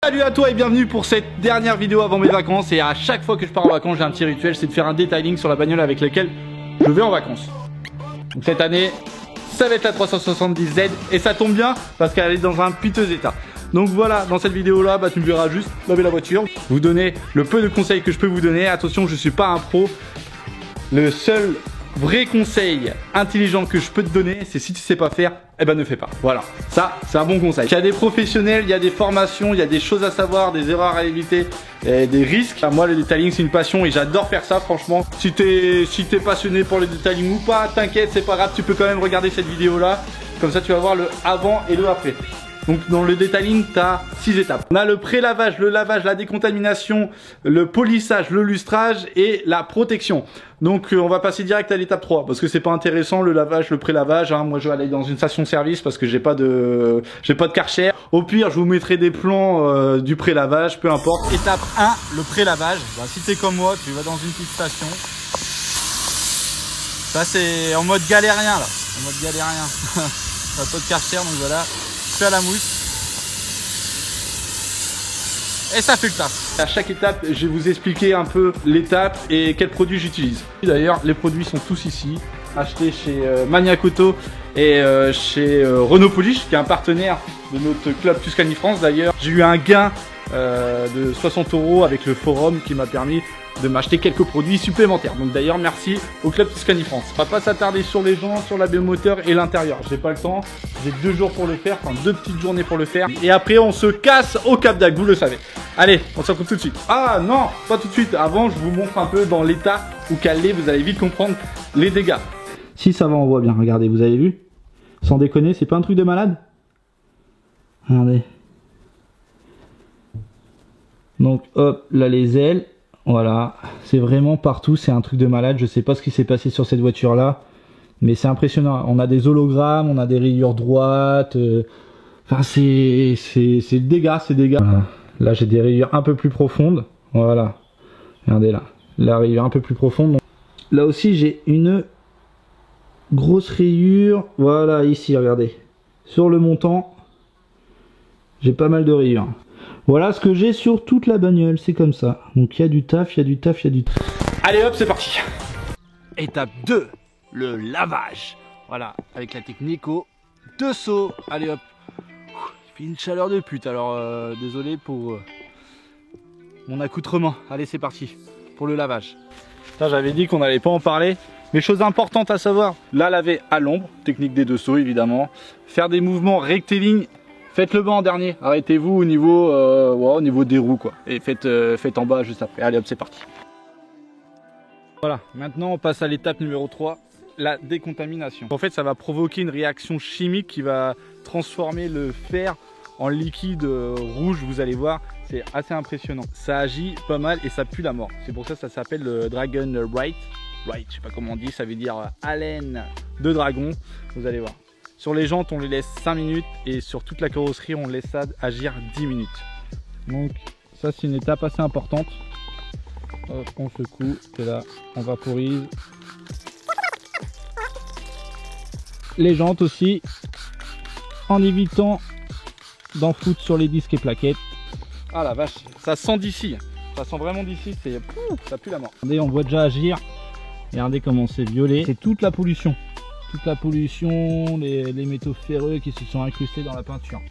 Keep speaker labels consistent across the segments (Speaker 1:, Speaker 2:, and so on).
Speaker 1: Salut à toi et bienvenue pour cette dernière vidéo avant mes vacances. Et à chaque fois que je pars en vacances, j'ai un petit rituel, c'est de faire un detailing sur la bagnole avec laquelle je vais en vacances. Donc cette année, ça va être la 370Z et ça tombe bien parce qu'elle est dans un piteux état. Donc voilà, dans cette vidéo là, tu me verras juste laver la voiture, vous donner le peu de conseils que je peux vous donner. Attention, je suis pas un pro. Le seul vrai conseil intelligent que je peux te donner, c'est si tu sais pas faire, eh ben ne fais pas. Voilà, ça c'est un bon conseil. Il y a des professionnels, il y a des formations, il y a des choses à savoir, des erreurs à éviter, et des risques. Moi le detailing c'est une passion et j'adore faire ça franchement. Si t'es passionné pour le detailing ou pas, t'inquiète, c'est pas grave, tu peux quand même regarder cette vidéo là. Comme ça tu vas voir le avant et le après. Donc dans le detailing, tu as 6 étapes. On a le pré-lavage, le lavage, la décontamination, le polissage, le lustrage et la protection. Donc on va passer direct à l'étape 3 parce que c'est pas intéressant le lavage, le pré-lavage. Moi je vais aller dans une station-service parce que j'ai pas de Karcher. Au pire, je vous mettrai des plans du pré-lavage, peu importe. Étape 1, le pré-lavage. Si t'es comme moi, tu vas dans une petite station. Ça c'est en mode galérien là. En mode galérien. Pas de Karcher, donc voilà. À la mousse et ça fait le taf. À chaque étape je vais vous expliquer un peu l'étape et quels produits j'utilise. D'ailleurs les produits sont tous ici, achetés chez Maniacoto et chez Renault Polish qui est un partenaire de notre club Tuscany France. D'ailleurs j'ai eu un gain de 60 € avec le forum qui m'a permis de m'acheter quelques produits supplémentaires. Donc d'ailleurs merci au club Tuscany France. On va pas s'attarder sur les gens, sur la moteur et l'intérieur. J'ai pas le temps. J'ai 2 jours pour le faire, enfin 2 petites journées pour le faire. Et après on se casse au Cap d'Agde, vous le savez. Allez, on se retrouve tout de suite. Ah non, pas tout de suite. Avant je vous montre un peu dans l'état où qu'elle est. Vous allez vite comprendre les dégâts. Si ça va, on voit bien. Regardez, vous avez vu? Sans déconner, c'est pas un truc de malade? Regardez. Donc hop, là les ailes. Voilà, c'est vraiment partout, c'est un truc de malade. Je sais pas ce qui s'est passé sur cette voiture là, mais c'est impressionnant. On a des hologrammes, on a des rayures droites, enfin c'est dégâts, c'est dégâts. Voilà. Là j'ai des rayures un peu plus profondes, voilà, regardez là, la rayure un peu plus profonde. Donc, là aussi j'ai une grosse rayure, voilà ici, regardez, sur le montant, j'ai pas mal de rayures. Voilà ce que j'ai sur toute la bagnole, c'est comme ça. Donc il y a du taf, il y a du taf, il y a du taf. Allez hop, c'est parti. Étape 2, le lavage. Voilà, avec la technique au 2 sauts. Allez hop. Il fait une chaleur de pute, alors désolé pour mon accoutrement. Allez, c'est parti pour le lavage. J'avais dit qu'on n'allait pas en parler. Mais chose importante à savoir, la laver à l'ombre, technique des 2 sauts évidemment. Faire des mouvements rectilignes. Faites le bas en dernier, arrêtez-vous au niveau des roues quoi. Et faites en bas juste après. Allez hop, c'est parti. Voilà, maintenant on passe à l'étape numéro 3, la décontamination. En fait ça va provoquer une réaction chimique qui va transformer le fer en liquide rouge, vous allez voir, c'est assez impressionnant. Ça agit pas mal et ça pue la mort. C'est pour ça que ça s'appelle le Dragon Bright. Right, je sais pas comment on dit, ça veut dire haleine de dragon, vous allez voir. Sur les jantes, on les laisse 5 minutes et sur toute la carrosserie, on laisse ça agir 10 minutes. Donc ça, c'est une étape assez importante. Hop, on secoue, et là, on vaporise. Les jantes aussi, en évitant d'en foutre sur les disques et plaquettes. Ah la vache, ça sent d'ici. Ça sent vraiment d'ici, ça pue la mort. Regardez, on voit déjà agir. Regardez comment c'est violet. C'est toute la pollution. Toute la pollution, les métaux ferreux qui se sont incrustés dans la peinture.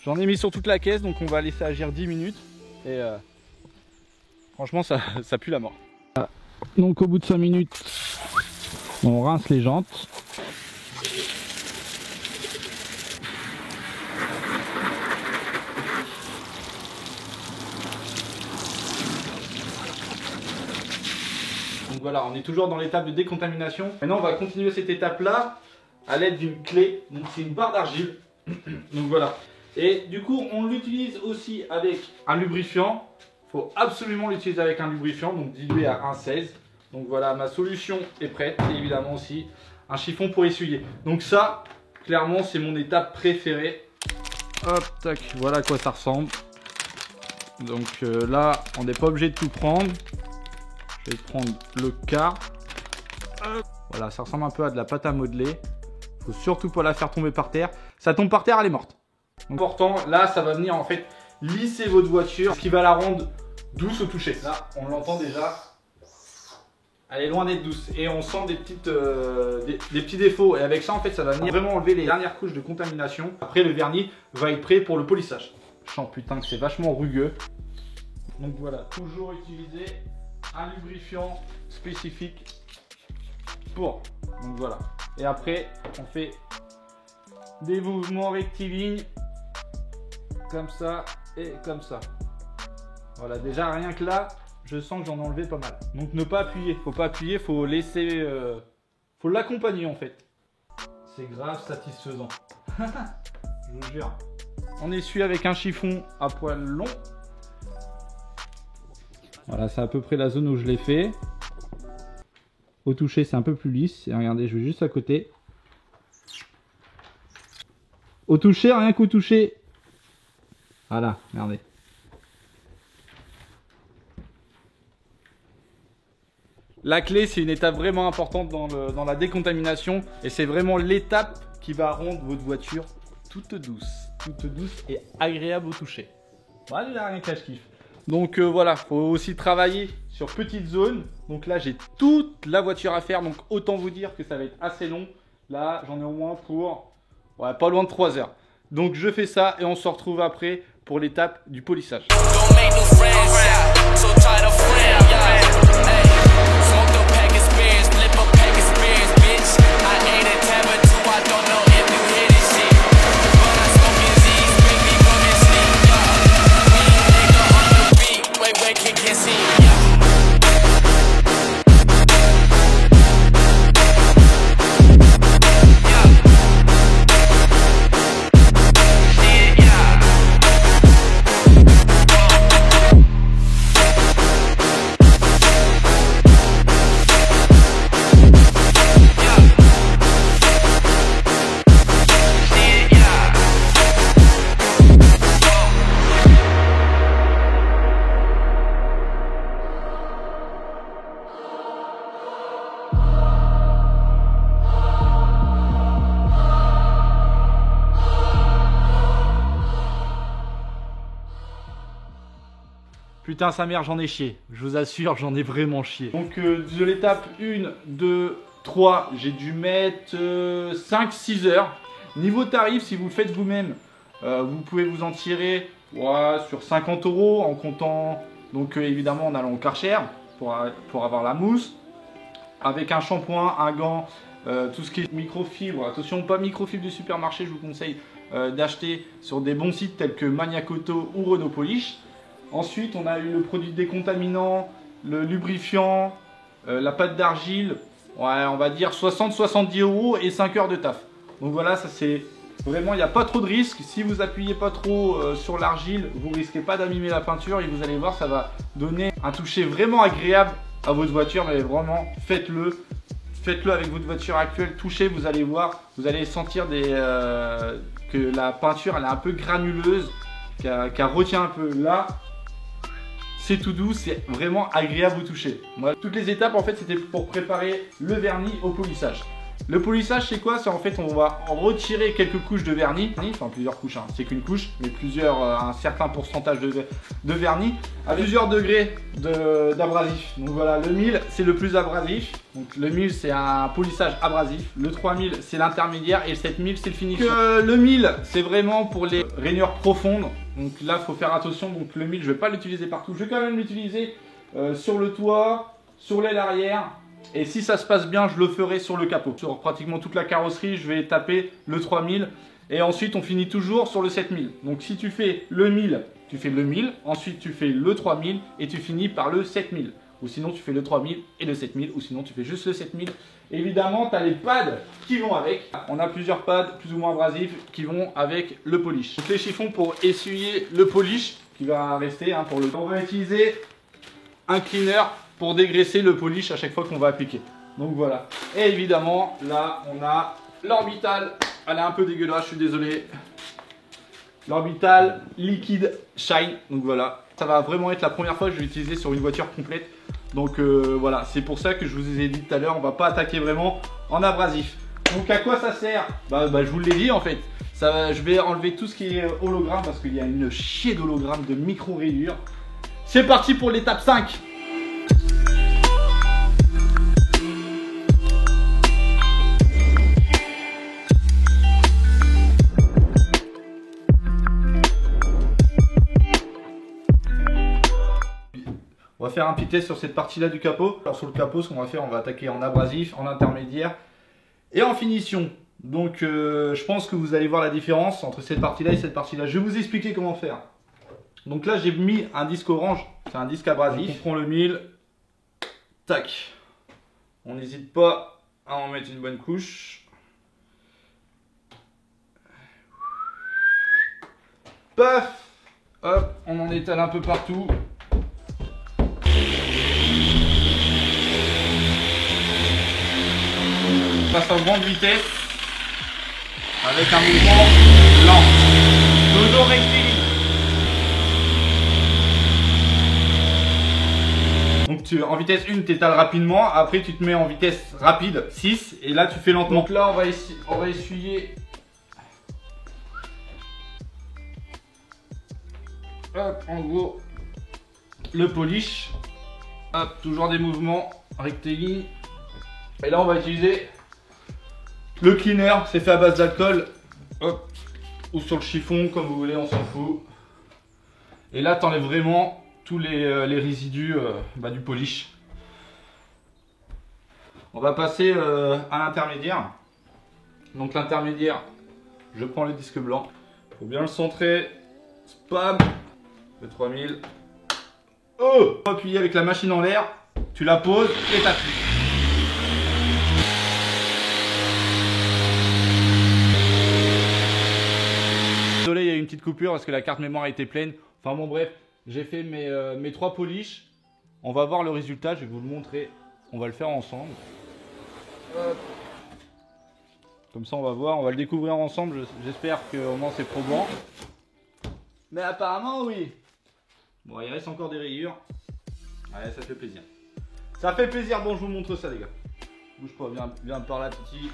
Speaker 1: J'en ai mis sur toute la caisse, donc on va laisser agir 10 minutes. Et franchement, ça pue la mort. Voilà. Donc au bout de 5 minutes, on rince les jantes. Donc voilà, on est toujours dans l'étape de décontamination. Maintenant, on va continuer cette étape-là à l'aide d'une clé. Donc c'est une barre d'argile. Donc voilà. Et du coup, on l'utilise aussi avec un lubrifiant. Il faut absolument l'utiliser avec un lubrifiant, donc dilué à 1,16. Donc voilà, ma solution est prête. Et évidemment aussi un chiffon pour essuyer. Donc ça, clairement, c'est mon étape préférée. Hop, tac, voilà à quoi ça ressemble. Donc là, on n'est pas obligé de tout prendre. Je vais prendre le quart. Voilà, ça ressemble un peu à de la pâte à modeler. Faut surtout pas la faire tomber par terre. Ça tombe par terre, elle est morte. Donc, important, là, ça va venir en fait lisser votre voiture, ce qui va la rendre douce au toucher. Là, on l'entend déjà. Elle est loin d'être douce et on sent des petits défauts. Et avec ça, en fait, ça va venir vraiment enlever les dernières couches de contamination. Après, le vernis va être prêt pour le polissage. Je sens putain que c'est vachement rugueux. Donc voilà, toujours utiliser un lubrifiant spécifique pour. Donc voilà. Et après, on fait des mouvements rectilignes comme ça et comme ça. Voilà, déjà rien que là, je sens que j'en ai enlevé pas mal. Donc ne pas appuyer, faut pas appuyer, faut laisser, faut l'accompagner en fait. C'est grave satisfaisant. Je vous jure. On essuie avec un chiffon à poil long. Voilà, c'est à peu près la zone où je l'ai fait. Au toucher, c'est un peu plus lisse. Et regardez, je vais juste à côté. Au toucher, rien qu'au toucher. Voilà, regardez. La clé, c'est une étape vraiment importante dans la décontamination. Et c'est vraiment l'étape qui va rendre votre voiture toute douce et agréable au toucher. Voilà, déjà rien que là, je kiffe. Donc voilà, faut aussi travailler sur petites zones. Donc là, j'ai toute la voiture à faire. Donc autant vous dire que ça va être assez long. Là, j'en ai au moins pour pas loin de 3 heures. Donc je fais ça et on se retrouve après pour l'étape du polissage. Putain, sa mère, j'en ai chié. Je vous assure, j'en ai vraiment chié. Donc, de l'étape 1, 2, 3, j'ai dû mettre 5-6 heures. Niveau tarif, si vous le faites vous-même, vous pouvez vous en tirer sur 50 € en comptant, donc évidemment, en allant au Karcher pour avoir la mousse. Avec un shampoing, un gant, tout ce qui est microfibre. Attention, pas microfibre du supermarché, je vous conseille d'acheter sur des bons sites tels que Maniacoto ou Renault Polish. Ensuite, on a eu le produit décontaminant, le lubrifiant, la pâte d'argile, on va dire 60-70 € et 5 heures de taf. Donc voilà, ça c'est vraiment, il n'y a pas trop de risques. Si vous appuyez pas trop sur l'argile, vous risquez pas d'abîmer la peinture et vous allez voir, ça va donner un toucher vraiment agréable à votre voiture. Mais vraiment, faites-le avec votre voiture actuelle, touchez, vous allez voir, vous allez sentir que la peinture elle est un peu granuleuse, qu'elle retient un peu là. C'est tout doux, c'est vraiment agréable au toucher. Moi, toutes les étapes, en fait, c'était pour préparer le vernis au polissage. Le polissage, c'est quoi? C'est en fait, on va retirer quelques couches de vernis, enfin plusieurs couches, hein. C'est qu'une couche, mais un certain pourcentage de vernis, à plusieurs degrés d'abrasif. Donc voilà, le 1000, c'est le plus abrasif. Donc le 1000, c'est un polissage abrasif. Le 3000, c'est l'intermédiaire. Et le 7000, c'est le finition. Le 1000, c'est vraiment pour les rainures profondes. Donc là, il faut faire attention. Donc le 1000, je ne vais pas l'utiliser partout. Je vais quand même l'utiliser sur le toit, sur l'aile arrière. Et si ça se passe bien, je le ferai sur le capot. Sur pratiquement toute la carrosserie, je vais taper le 3000. Et ensuite, on finit toujours sur le 7000. Donc si tu fais le 1000, tu fais le 1000. Ensuite, tu fais le 3000 et tu finis par le 7000. Ou sinon, tu fais le 3000 et le 7000. Ou sinon, tu fais juste le 7000. Évidemment, tu as les pads qui vont avec. On a plusieurs pads plus ou moins abrasifs qui vont avec le polish. Donc les chiffons pour essuyer le polish qui va rester pour le temps. On va utiliser un cleaner pour dégraisser le polish à chaque fois qu'on va appliquer. Donc voilà. Et évidemment, là, on a l'Orbital. Elle est un peu dégueulasse, je suis désolé. L'Orbital Liquid Shine. Donc voilà. Ça va vraiment être la première fois que je vais l'utiliser sur une voiture complète. Donc voilà. C'est pour ça que je vous ai dit tout à l'heure, on va pas attaquer vraiment en abrasif. Donc à quoi ça sert? Je vous l'ai dit en fait. je vais enlever tout ce qui est hologramme parce qu'il y a une chier d'hologrammes de micro-rayures. C'est parti pour l'étape 5. On va faire un petit test sur cette partie là du capot. Alors sur le capot, ce qu'on va faire, on va attaquer en abrasif, en intermédiaire et en finition. Donc je pense que vous allez voir la différence entre cette partie là et cette partie là. Je vais vous expliquer comment faire. Donc là j'ai mis un disque orange, c'est un disque abrasif. On prend le 1000, tac. On n'hésite pas à en mettre une bonne couche. Paf, hop, on en étale un peu partout. On passe en grande vitesse avec un mouvement lent, toujours rectiligne. Donc en vitesse 1 tu étales rapidement, après tu te mets en vitesse rapide 6 et là tu fais lentement. Donc là on va essuyer. Hop, en gros le polish. Hop, toujours des mouvements rectilignes. Et là on va utiliser le cleaner, c'est fait à base d'alcool, hop, ou sur le chiffon, comme vous voulez, on s'en fout. Et là, tu enlèves vraiment tous les résidus du polish. On va passer à l'intermédiaire. Donc l'intermédiaire, je prends le disque blanc. Il faut bien le centrer. Spam, le 3000. Oh, appuyer avec la machine en l'air, tu la poses et t'appuies. Désolé, il y a eu une petite coupure parce que la carte mémoire était pleine. Enfin bon, bref, j'ai fait mes 3 polish. On va voir le résultat, je vais vous le montrer. On va le faire ensemble. Hop. Comme ça, on va voir, on va le découvrir ensemble. J'espère qu'au moins c'est probant. Mais apparemment, oui. Bon, il reste encore des rayures. Ouais, ça fait plaisir. Ça fait plaisir. Bon, je vous montre ça, les gars. Bouge pas, viens par là, petit.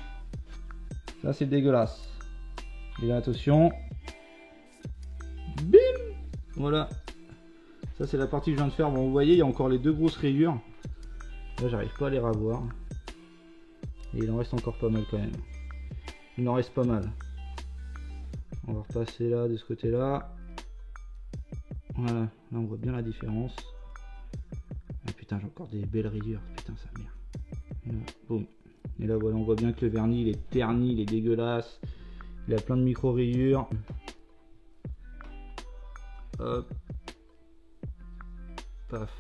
Speaker 1: Ça, c'est dégueulasse. Et là, attention. Bim! Voilà. Ça, c'est la partie que je viens de faire. Bon, vous voyez, il y a encore les 2 grosses rayures. Là, j'arrive pas à les ravoir. Et il en reste encore pas mal quand même. Il en reste pas mal. On va repasser là, de ce côté-là. Voilà. Là, on voit bien la différence. Ah putain, j'ai encore des belles rayures. Putain, ça merde. Et là, boum. Et là, voilà, on voit bien que le vernis, il est terni, il est dégueulasse. Il a plein de micro-rayures. Hop. Paf.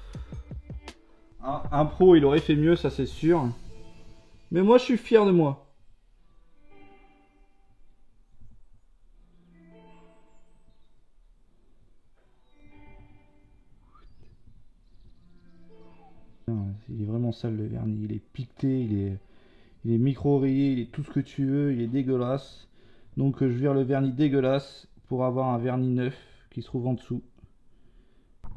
Speaker 1: Un pro, il aurait fait mieux, ça c'est sûr. Mais moi, je suis fier de moi. Il est vraiment sale le vernis. Il est piqueté, il est micro-rayé, il est tout ce que tu veux, il est dégueulasse. Donc je vire le vernis dégueulasse pour avoir un vernis neuf qui se trouve en dessous.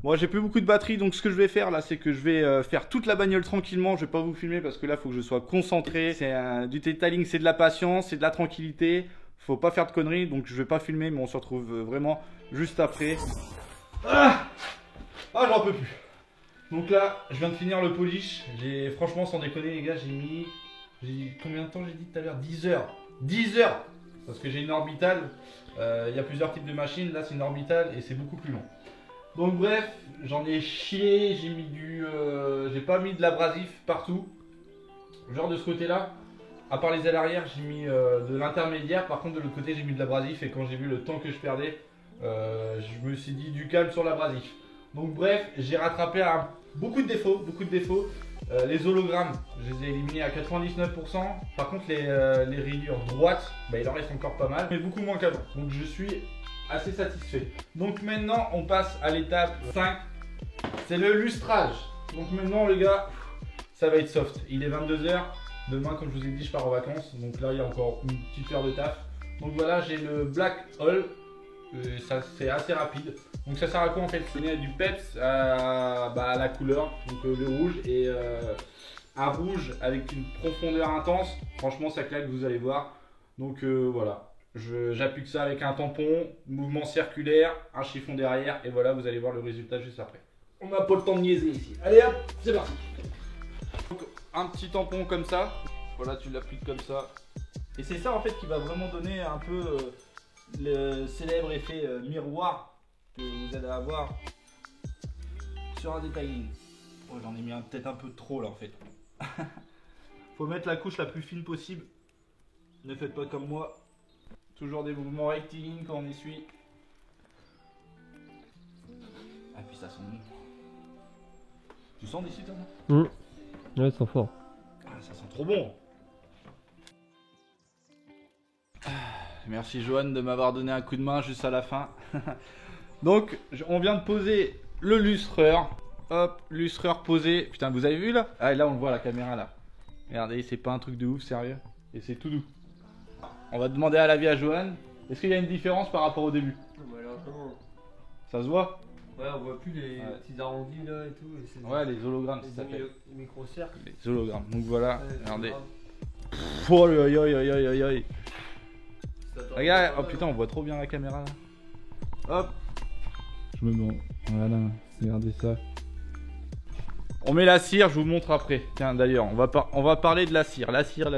Speaker 1: Bon, j'ai plus beaucoup de batterie, donc ce que je vais faire là, c'est que je vais faire toute la bagnole tranquillement. Je vais pas vous filmer parce que là, il faut que je sois concentré. C'est du detailing, c'est de la patience, c'est de la tranquillité. Faut pas faire de conneries, donc je vais pas filmer, mais on se retrouve vraiment juste après. Ah, j'en peux plus. Donc là, je viens de finir le polish. Franchement, sans déconner les gars, combien de temps j'ai dit tout à l'heure? 10 heures. 10 heures. Parce que j'ai une orbitale. Il y a plusieurs types de machines. Là, c'est une orbitale et c'est beaucoup plus long. Donc bref, j'en ai chié. J'ai pas mis de l'abrasif partout. Genre de ce côté-là. À part les ailes arrière, j'ai mis de l'intermédiaire. Par contre, de l'autre côté, j'ai mis de l'abrasif. Et quand j'ai vu le temps que je perdais, je me suis dit du calme sur l'abrasif. Donc bref, j'ai rattrapé beaucoup de défauts. Les hologrammes, je les ai éliminés à 99%. Par contre, les rayures droites, il en reste encore pas mal, mais beaucoup moins qu'avant. Donc je suis assez satisfait. Donc maintenant, on passe à l'étape 5. C'est le lustrage. Donc maintenant, les gars, ça va être soft. Il est 22 h. Demain, comme je vous ai dit, je pars en vacances. Donc là, il y a encore une petite heure de taf. Donc voilà, j'ai le Black Hole. Ça, c'est assez rapide. Donc ça sert à quoi en fait? C'est du peps à la couleur, donc le rouge, et un rouge avec une profondeur intense. Franchement ça claque, vous allez voir. Donc voilà, j'applique ça avec un tampon, mouvement circulaire, un chiffon derrière, et voilà, vous allez voir le résultat juste après. On n'a pas le temps de niaiser ici. Allez hop, c'est parti. Donc, un petit tampon comme ça, voilà, tu l'appliques comme ça. Et c'est ça en fait qui va vraiment donner un peu le célèbre effet miroir que vous allez avoir sur un detailing. Oh, j'en ai mis peut-être un peu trop là en fait. Faut mettre la couche la plus fine possible. Ne faites pas comme moi. Toujours des mouvements rectilignes quand on essuie. Ah puis ça sent bon. Tu sens d'ici toi?
Speaker 2: Ouais, ça sent fort.
Speaker 1: Ah, ça sent trop bon. Merci Johan de m'avoir donné un coup de main juste à la fin. Donc on vient de poser le lustreur. Hop, lustreur posé. Putain, vous avez vu là? Ah, et là on le voit à la caméra là. Regardez, c'est pas un truc de ouf, sérieux. Et c'est tout doux. On va demander à l'avis à Johan. Est-ce qu'il y a une différence par rapport au début? Ça se voit?
Speaker 2: Ouais, on voit plus les petits arrondis là et tout. Et
Speaker 1: ouais, les hologrammes, ça s'appelle.
Speaker 2: Les micro-cercles.
Speaker 1: Les hologrammes. Donc voilà,
Speaker 2: ouais,
Speaker 1: regardez. Oh, aïe aïe aïe aïe aïe. Regarde, oh putain, on voit trop bien la caméra là. Hop. Je me mets. Voilà, regardez ça. On met la cire, je vous montre après. Tiens, d'ailleurs, on va parler de la cire. La cire.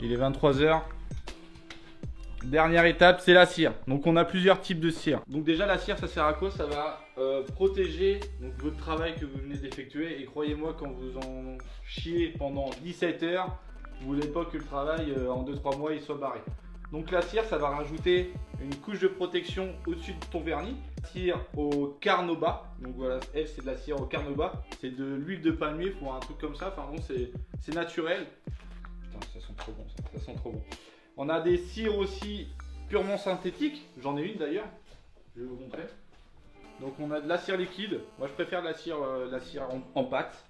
Speaker 1: Il est 23 h. Dernière étape, c'est la cire. Donc on a plusieurs types de cire. Donc déjà la cire, ça sert à quoi? Ça va protéger donc, votre travail que vous venez d'effectuer. Et croyez-moi, quand vous en chiez pendant 17 heures, vous voulez pas que le travail en 2-3 mois il soit barré. Donc la cire, ça va rajouter une couche de protection au-dessus de ton vernis. Cire au carnauba. Donc voilà, elle c'est de la cire au carnauba. C'est de l'huile de palmier pour un truc comme ça. Enfin bon, c'est naturel. Putain, ça sent trop bon ça sent trop bon. On a des cires aussi purement synthétiques. J'en ai une d'ailleurs. Je vais vous montrer. Donc on a de la cire liquide. Moi je préfère la cire en pâte.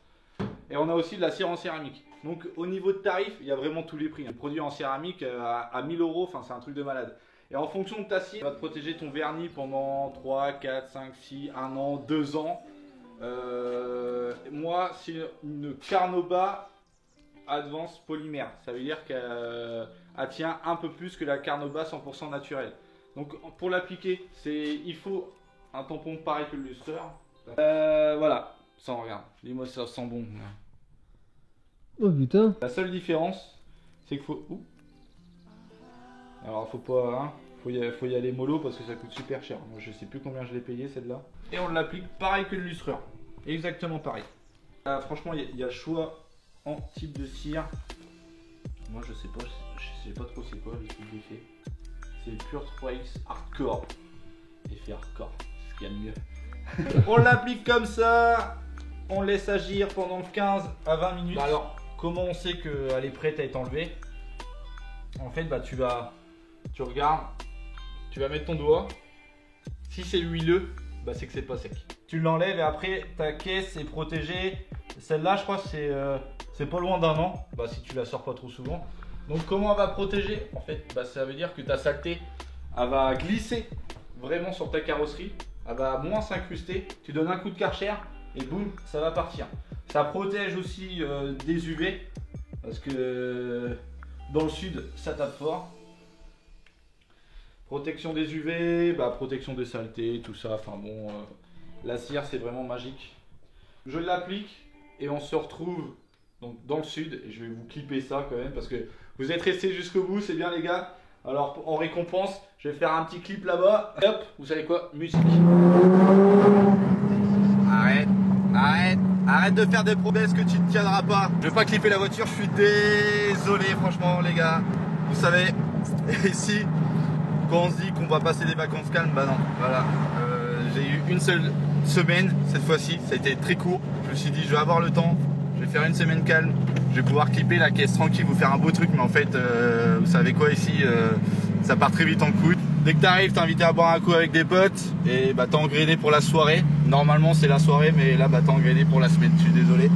Speaker 1: Et on a aussi de la cire en céramique. Donc au niveau de tarif, il y a vraiment tous les prix. Un produit en céramique à 1000 €, enfin c'est un truc de malade. Et en fonction de ta cire, ça va te protéger ton vernis pendant 3, 4, 5, 6, 1 an, 2 ans. Moi c'est une Carnauba Advanced Polymère. Ça veut dire qu'elle tient un peu plus que la Carnauba 100% naturelle. Donc pour l'appliquer, il faut un tampon pareil que le lustreur. Voilà, ça regarde. Dis-moi ça sent bon.
Speaker 2: Oh putain.
Speaker 1: La seule différence, c'est qu'il faut... Alors faut pas... Hein, faut y aller mollo parce que ça coûte super cher. Moi je sais plus combien je l'ai payé celle-là. Et on l'applique pareil que le lustreur. Exactement pareil. Franchement il y a le choix en type de cire. Moi je sais pas trop c'est quoi le type d'effet. C'est Pure Trace Hardcore. Effet hardcore, c'est ce qu'il y a de mieux. On l'applique comme ça. On laisse agir pendant 15 à 20 minutes. Bah alors, comment on sait qu'elle est prête à être enlevée? En fait, bah tu regardes, tu vas mettre ton doigt. Si c'est huileux, bah c'est que c'est pas sec. Tu l'enlèves et après ta caisse est protégée. Celle-là, je crois, c'est pas loin d'1 an. Bah si tu la sors pas trop souvent. Donc comment elle va protéger? En fait, bah ça veut dire que ta saleté, elle va glisser vraiment sur ta carrosserie. Elle va moins s'incruster. Tu donnes un coup de Karcher. Et boum, ça va partir. Ça protège aussi des UV. Parce que dans le sud, ça tape fort. Protection des UV, bah, protection des saletés, tout ça. Enfin bon, la cire, c'est vraiment magique. Je l'applique et on se retrouve donc, dans le sud. Et je vais vous clipper ça quand même parce que vous êtes restés jusqu'au bout, c'est bien les gars. Alors en récompense, je vais faire un petit clip là-bas. Et hop, vous savez quoi? Musique. Arrête de faire des promesses que tu ne tiendras pas. Je vais pas clipper la voiture, je suis désolé franchement les gars. Vous savez, ici, quand on se dit qu'on va passer des vacances calmes, bah non, voilà. J'ai eu une seule semaine cette fois-ci, ça a été très court. Je me suis dit je vais avoir le temps, je vais faire une semaine calme. Je vais pouvoir clipper la caisse tranquille, vous faire un beau truc, mais en fait, vous savez quoi ici, ça part très vite en couille. Dès que t'arrives, t'es invité à boire un coup avec des potes et bah t'es engrené pour la soirée. Normalement c'est la soirée, mais là bah t'es engrené pour la semaine, je suis désolé.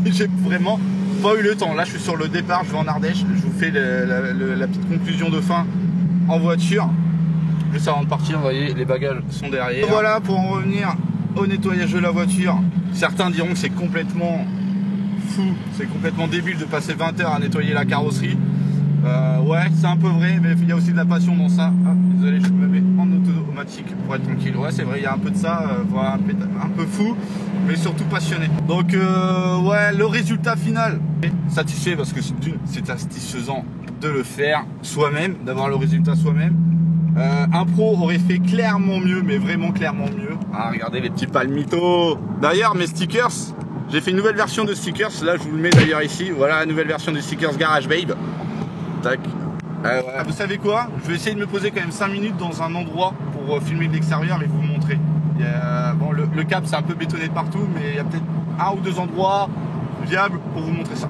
Speaker 1: J'ai vraiment pas eu le temps. Là je suis sur le départ, je vais en Ardèche, je vous fais la petite conclusion de fin en voiture. Juste avant de partir, vous voyez, les bagages sont derrière. Et voilà, pour en revenir au nettoyage de la voiture. Certains diront que c'est complètement fou, c'est complètement débile de passer 20 heures à nettoyer la carrosserie.
Speaker 3: Ouais, c'est un peu vrai, mais il y a aussi de la passion dans ça. Ah, désolé, je me mets en automatique pour être tranquille. Ouais, c'est vrai, il y a un peu de ça, voilà, un peu fou, mais surtout passionné. Donc, ouais, le résultat final, satisfait parce que c'est satisfaisant de le faire soi-même, d'avoir le résultat soi-même. Un pro aurait fait clairement mieux, mais vraiment clairement mieux. Ah, regardez les petits palmitos. D'ailleurs, mes stickers, j'ai fait une nouvelle version de stickers. Là, je vous le mets d'ailleurs ici. Voilà la nouvelle version de stickers Garage Babe. Tac. Ouais. Vous savez quoi? Je vais essayer de me poser quand même 5 minutes dans un endroit pour filmer de l'extérieur et vous montrer. Bon, le cap, c'est un peu bétonné de partout, mais il y a peut-être 1 ou 2 endroits viables pour vous montrer ça.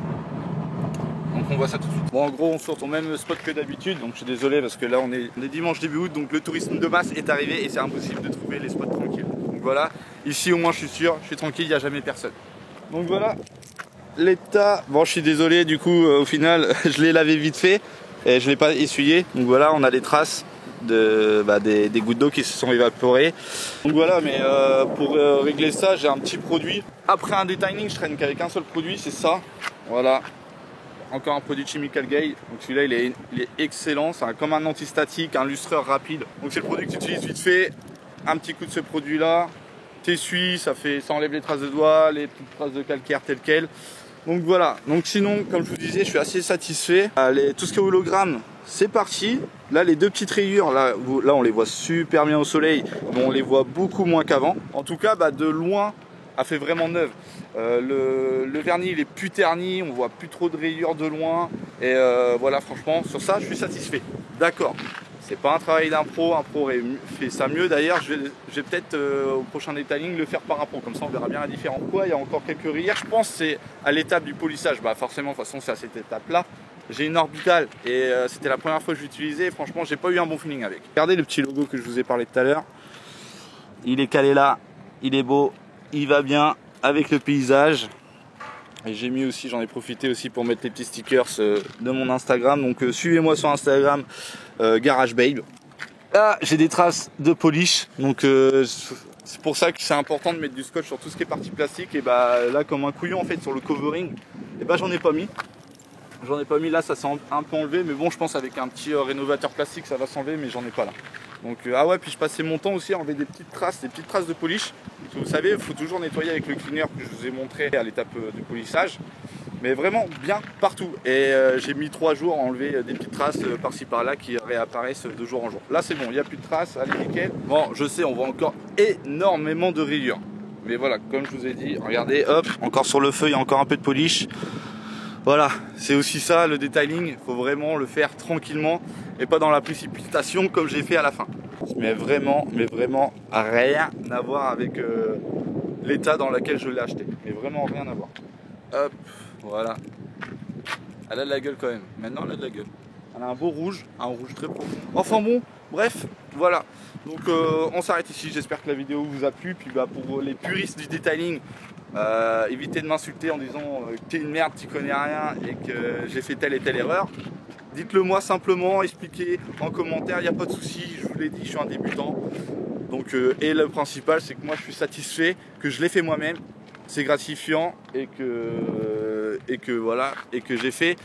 Speaker 3: Donc on voit ça tout de suite. Bon, en gros, on sort au même spot que d'habitude, donc je suis désolé parce que là on est dimanche début août, donc le tourisme de masse est arrivé et c'est impossible de trouver les spots tranquilles. Donc voilà, ici au moins je suis sûr, je suis tranquille, il n'y a jamais personne. Donc voilà l'état. Bon, je suis désolé, du coup au final je l'ai lavé vite fait et je l'ai pas essuyé. Donc voilà, on a des traces des gouttes d'eau qui se sont évaporées. Donc voilà, mais pour régler ça, j'ai un petit produit. Après un detailing, je traîne qu'avec un seul produit, c'est ça. Voilà. Encore un produit Chemical Guide, donc celui-là il est excellent, c'est comme un antistatique, un lustreur rapide. Donc c'est le produit que tu utilises vite fait, un petit coup de ce produit là, t'essuies, ça enlève les traces de doigts, les petites traces de calcaire telles quelles. Donc voilà, donc sinon comme je vous disais je suis assez satisfait. Tout ce qui est hologramme c'est parti. Là les 2 petites rayures, là on les voit super bien au soleil, mais on les voit beaucoup moins qu'avant. En tout cas de loin, a fait vraiment neuve. Le vernis il est plus terni, on voit plus trop de rayures de loin et voilà, franchement sur ça je suis satisfait. D'accord, c'est pas un travail d'un pro, un pro aurait fait ça mieux. D'ailleurs je vais peut-être au prochain detailing le faire par un pro, comme ça on verra bien la différence. Quoi, il y a encore quelques rayures, je pense c'est à l'étape du polissage. Forcément de toute façon c'est à cette étape là. J'ai une orbitale et c'était la première fois que je l'utilisais et franchement j'ai pas eu un bon feeling avec. Regardez le petit logo que je vous ai parlé tout à l'heure, il est calé là, il est beau, il va bien avec le paysage. Et j'ai mis aussi, j'en ai profité aussi pour mettre les petits stickers de mon Instagram. Donc suivez-moi sur Instagram, Garage Babe. Là j'ai des traces de polish, donc c'est pour ça que c'est important de mettre du scotch sur tout ce qui est partie plastique. Et là comme un couillon en fait sur le covering, et j'en ai pas mis. Là, ça s'est un peu enlevé, mais bon, je pense avec un petit rénovateur plastique, ça va s'enlever, mais j'en ai pas là. Donc, ah ouais, puis je passais mon temps aussi à enlever des petites traces de polish. Vous savez, il faut toujours nettoyer avec le cleaner que je vous ai montré à l'étape du polissage. Mais vraiment bien partout. Et j'ai mis 3 jours à enlever des petites traces par-ci par-là qui réapparaissent de jour en jour. Là, c'est bon, il n'y a plus de traces, allez, nickel. Bon, je sais, on voit encore énormément de rayures. Mais voilà, comme je vous ai dit, regardez, hop, encore sur le feu, il y a encore un peu de polish. Voilà, c'est aussi ça le detailing, il faut vraiment le faire tranquillement et pas dans la précipitation comme j'ai fait à la fin. Mais vraiment rien à voir avec l'état dans lequel je l'ai acheté. Mais vraiment rien à voir. Hop, voilà. Elle a de la gueule quand même, maintenant elle a de la gueule. Elle a un beau rouge, un rouge très profond. Enfin bon, bref, voilà. Donc on s'arrête ici, j'espère que la vidéo vous a plu. Puis pour les puristes du detailing, évitez de m'insulter en disant que t'es une merde, tu connais rien et que j'ai fait telle et telle erreur. Dites-le moi simplement, expliquez en commentaire, il n'y a pas de souci, je vous l'ai dit, je suis un débutant. Donc, et le principal c'est que moi je suis satisfait, que je l'ai fait moi-même, c'est gratifiant et que voilà, et que j'ai fait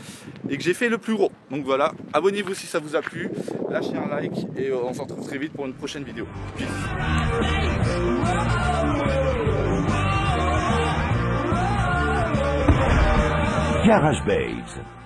Speaker 3: le plus gros. Donc voilà, abonnez-vous si ça vous a plu, lâchez un like et on se retrouve très vite pour une prochaine vidéo. Peace.
Speaker 4: Garage Babes.